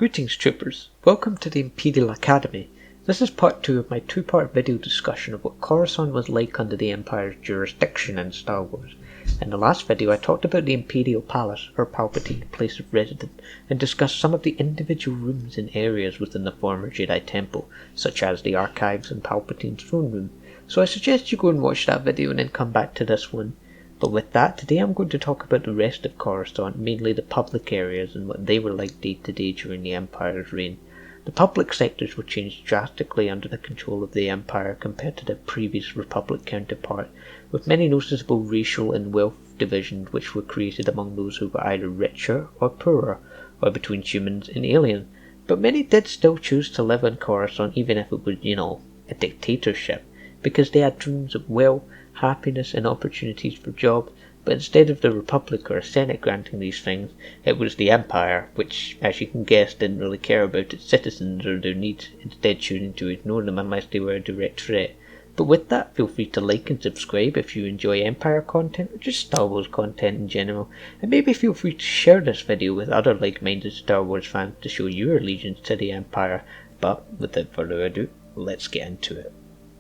Greetings troopers, welcome to the Imperial Academy. This is part 2 of my two-part video discussion of what Coruscant was like under the Empire's jurisdiction in Star Wars. In the last video I talked about the Imperial Palace, or Palpatine's place of residence, and discussed some of the individual rooms and areas within the former Jedi Temple, such as the archives and Palpatine's throne room. So I suggest you go and watch that video and then come back to this one. But with that, today I'm going to talk about the rest of Coruscant, mainly the public areas and what they were like day to day during the Empire's reign. The public sectors were changed drastically under the control of the Empire compared to their previous Republic counterpart, with many noticeable racial and wealth divisions which were created among those who were either richer or poorer, or between humans and aliens. But many did still choose to live in Coruscant even if it was, a dictatorship, because they had dreams of wealth, happiness and opportunities for jobs, but instead of the Republic or a Senate granting these things, it was the Empire, which, as you can guess, didn't really care about its citizens or their needs, instead choosing to ignore them unless they were a direct threat. But with that, feel free to like and subscribe if you enjoy Empire content or just Star Wars content in general, and maybe feel free to share this video with other like-minded Star Wars fans to show your allegiance to the Empire. But without further ado, let's get into it.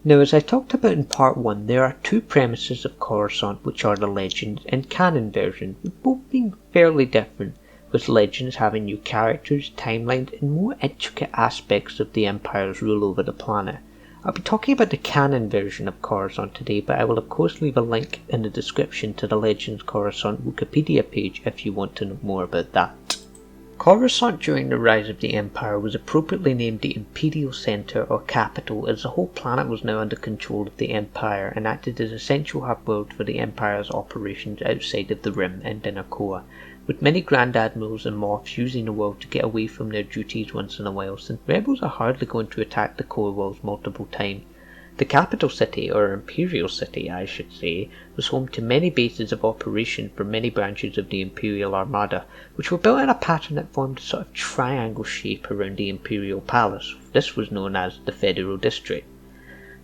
Now, as I talked about in part 1, there are two premises of Coruscant, which are the Legends and Canon version, with both being fairly different, with Legends having new characters, timelines and more intricate aspects of the Empire's rule over the planet. I'll be talking about the Canon version of Coruscant today, but I will of course leave a link in the description to the Legends Coruscant Wikipedia page if you want to know more about that. Coruscant during the rise of the Empire was appropriately named the Imperial Center or Capital, as the whole planet was now under control of the Empire and acted as a central hub world for the Empire's operations outside of the Rim and inner core, with many Grand Admirals and Moffs using the world to get away from their duties once in a while, since rebels are hardly going to attack the core worlds multiple times. The capital city, or Imperial City I should say, was home to many bases of operation for many branches of the Imperial Armada, which were built in a pattern that formed a sort of triangle shape around the Imperial Palace. This was known as the Federal District.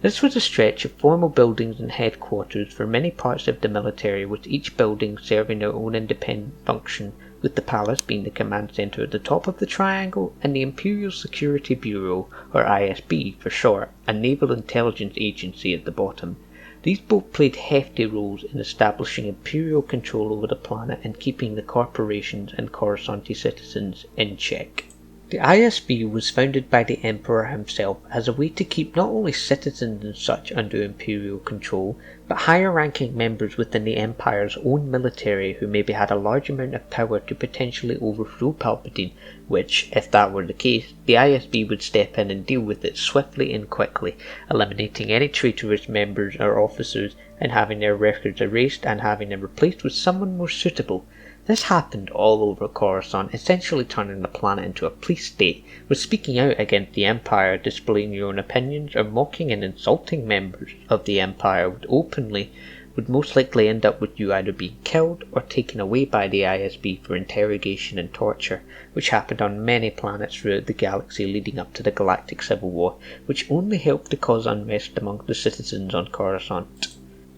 This was a stretch of formal buildings and headquarters for many parts of the military, with each building serving their own independent function, with the palace being the command centre at the top of the triangle and the Imperial Security Bureau, or ISB for short, a naval intelligence agency at the bottom. These both played hefty roles in establishing imperial control over the planet and keeping the corporations and Coruscanti citizens in check. The ISB was founded by the Emperor himself as a way to keep not only citizens and such under Imperial control, but higher ranking members within the Empire's own military who maybe had a large amount of power to potentially overthrow Palpatine, which, if that were the case, the ISB would step in and deal with it swiftly and quickly, eliminating any traitorous members or officers and having their records erased and having them replaced with someone more suitable. This happened all over Coruscant, essentially turning the planet into a police state, with speaking out against the Empire, displaying your own opinions, or mocking and insulting members of the Empire would most likely end up with you either being killed or taken away by the ISB for interrogation and torture, which happened on many planets throughout the galaxy leading up to the Galactic Civil War, which only helped to cause unrest among the citizens on Coruscant.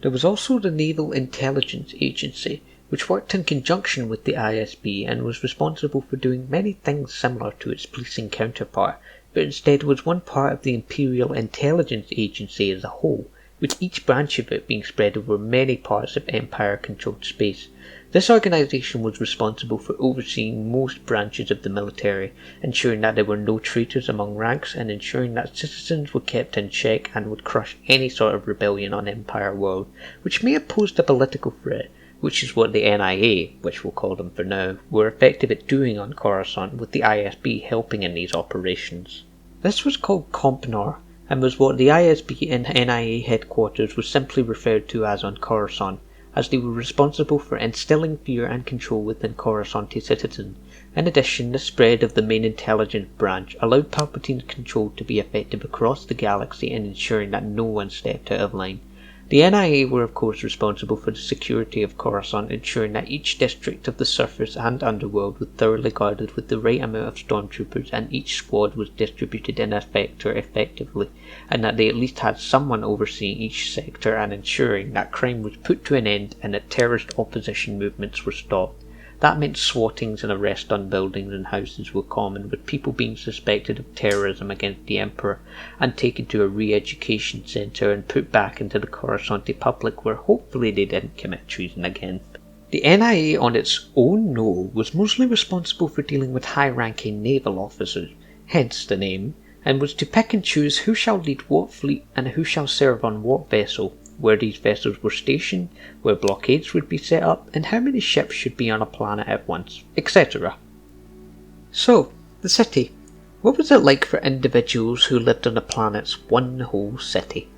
There was also the Naval Intelligence Agency, which worked in conjunction with the ISB and was responsible for doing many things similar to its policing counterpart, but instead was one part of the Imperial Intelligence Agency as a whole, with each branch of it being spread over many parts of Empire-controlled space. This organisation was responsible for overseeing most branches of the military, ensuring that there were no traitors among ranks and ensuring that citizens were kept in check and would crush any sort of rebellion on Empire world, which may have posed a political threat, which is what the NIA, which we'll call them for now, were effective at doing on Coruscant, with the ISB helping in these operations. This was called Compnor, and was what the ISB and NIA headquarters was simply referred to as on Coruscant, as they were responsible for instilling fear and control within Coruscanti citizens. In addition, the spread of the main intelligence branch allowed Palpatine's control to be effective across the galaxy and ensuring that no one stepped out of line. The NIA were of course responsible for the security of Coruscant, ensuring that each district of the surface and underworld was thoroughly guarded with the right amount of stormtroopers and each squad was distributed in a sector effectively, and that they at least had someone overseeing each sector and ensuring that crime was put to an end and that terrorist opposition movements were stopped. That meant swattings and arrests on buildings and houses were common, with people being suspected of terrorism against the Emperor and taken to a re-education centre and put back into the Coruscant Republic, where hopefully they didn't commit treason again. The NIA on its own was mostly responsible for dealing with high-ranking naval officers, hence the name, and was to pick and choose who shall lead what fleet and who shall serve on what vessel, where these vessels were stationed, where blockades would be set up, and how many ships should be on a planet at once, etc. So, the city. What was it like for individuals who lived on the planet's one whole city?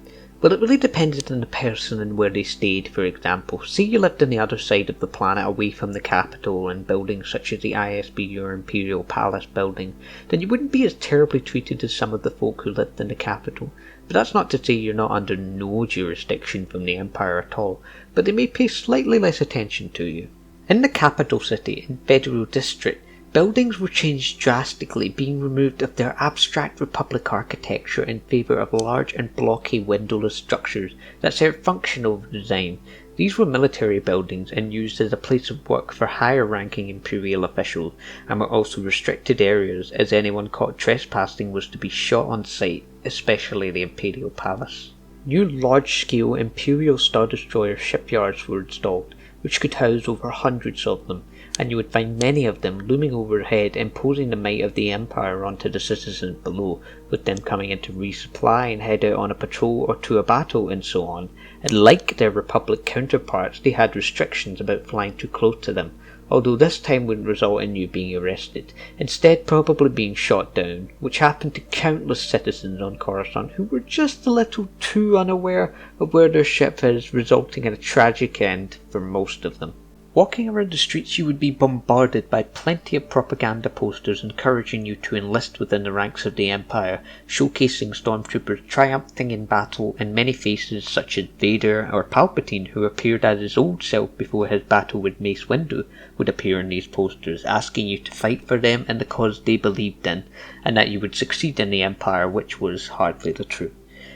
Well, it really depended on the person and where they stayed. For example, say you lived on the other side of the planet away from the capital in buildings such as the ISB or Imperial Palace building, then you wouldn't be as terribly treated as some of the folk who lived in the capital. But that's not to say you're not under no jurisdiction from the Empire at all, but they may pay slightly less attention to you. In the capital city, in Federal District, buildings were changed drastically, being removed of their abstract republic architecture in favour of large and blocky windowless structures that served functional design. These were military buildings and used as a place of work for higher ranking Imperial officials, and were also restricted areas, as anyone caught trespassing was to be shot on sight, especially the Imperial Palace. New large-scale Imperial Star Destroyer shipyards were installed, which could house over hundreds of them, and you would find many of them looming overhead, imposing the might of the Empire onto the citizens below, with them coming in to resupply and head out on a patrol or to a battle and so on. And like their Republic counterparts, they had restrictions about flying too close to them, although this time wouldn't result in you being arrested, instead probably being shot down, which happened to countless citizens on Coruscant who were just a little too unaware of where their ship is, resulting in a tragic end for most of them. Walking around the streets, you would be bombarded by plenty of propaganda posters encouraging you to enlist within the ranks of the Empire, showcasing stormtroopers triumphing in battle, and many faces such as Vader or Palpatine, who appeared as his old self before his battle with Mace Windu, would appear in these posters, asking you to fight for them and the cause they believed in, and that you would succeed in the Empire, which was hardly the truth.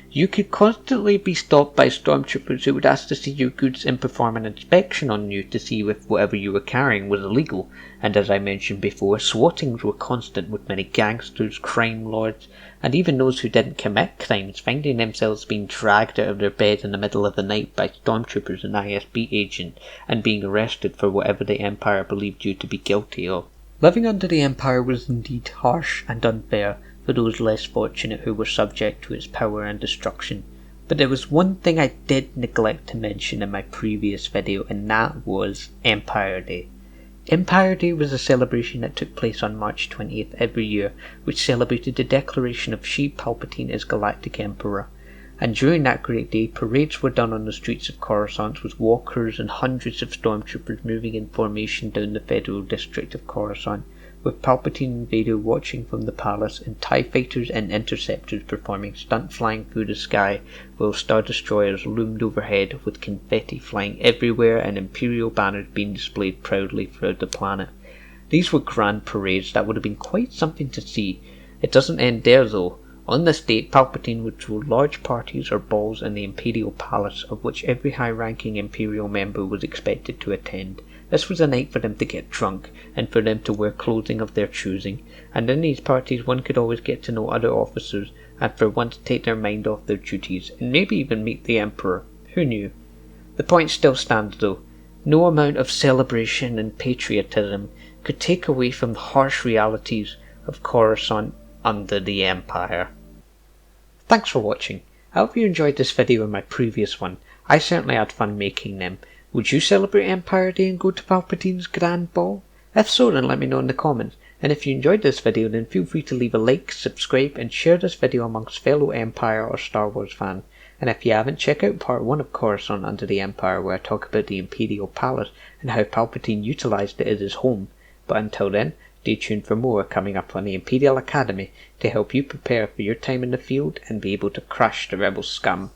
You could constantly be stopped by stormtroopers who would ask to see your goods and perform an inspection on you to see if whatever you were carrying was illegal, and as I mentioned before, swattings were constant, with many gangsters, crime lords, and even those who didn't commit crimes finding themselves being dragged out of their bed in the middle of the night by stormtroopers and ISB agents and being arrested for whatever the Empire believed you to be guilty of. Living under the Empire was indeed harsh and unfair for those less fortunate who were subject to its power and destruction. But there was one thing I did neglect to mention in my previous video, and that was Empire Day. Empire Day was a celebration that took place on March 20th every year, which celebrated the declaration of Sheev Palpatine as Galactic Emperor. And during that great day, parades were done on the streets of Coruscant with walkers and hundreds of stormtroopers moving in formation down the Federal District of Coruscant, with Palpatine and Vader watching from the palace, and TIE fighters and interceptors performing stunt flying through the sky, while Star Destroyers loomed overhead with confetti flying everywhere and Imperial banners being displayed proudly throughout the planet. These were grand parades that would have been quite something to see. It doesn't end there though. On this date, Palpatine would throw large parties or balls in the Imperial Palace, of which every high-ranking Imperial member was expected to attend. This was a night for them to get drunk, and for them to wear clothing of their choosing, and in these parties one could always get to know other officers, and for once take their mind off their duties, and maybe even meet the Emperor. Who knew? The point still stands though. No amount of celebration and patriotism could take away from the harsh realities of Coruscant under the Empire. Thanks for watching. I hope you enjoyed this video and my previous one. I certainly had fun making them. Would you celebrate Empire Day and go to Palpatine's grand ball? If so, then let me know in the comments. And if you enjoyed this video, then feel free to leave a like, subscribe, and share this video amongst fellow Empire or Star Wars fans. And if you haven't, check out part 1 of Coruscant Under the Empire, where I talk about the Imperial Palace and how Palpatine utilised it as his home. But until then, stay tuned for more coming up on the Imperial Academy to help you prepare for your time in the field and be able to crush the rebel scum.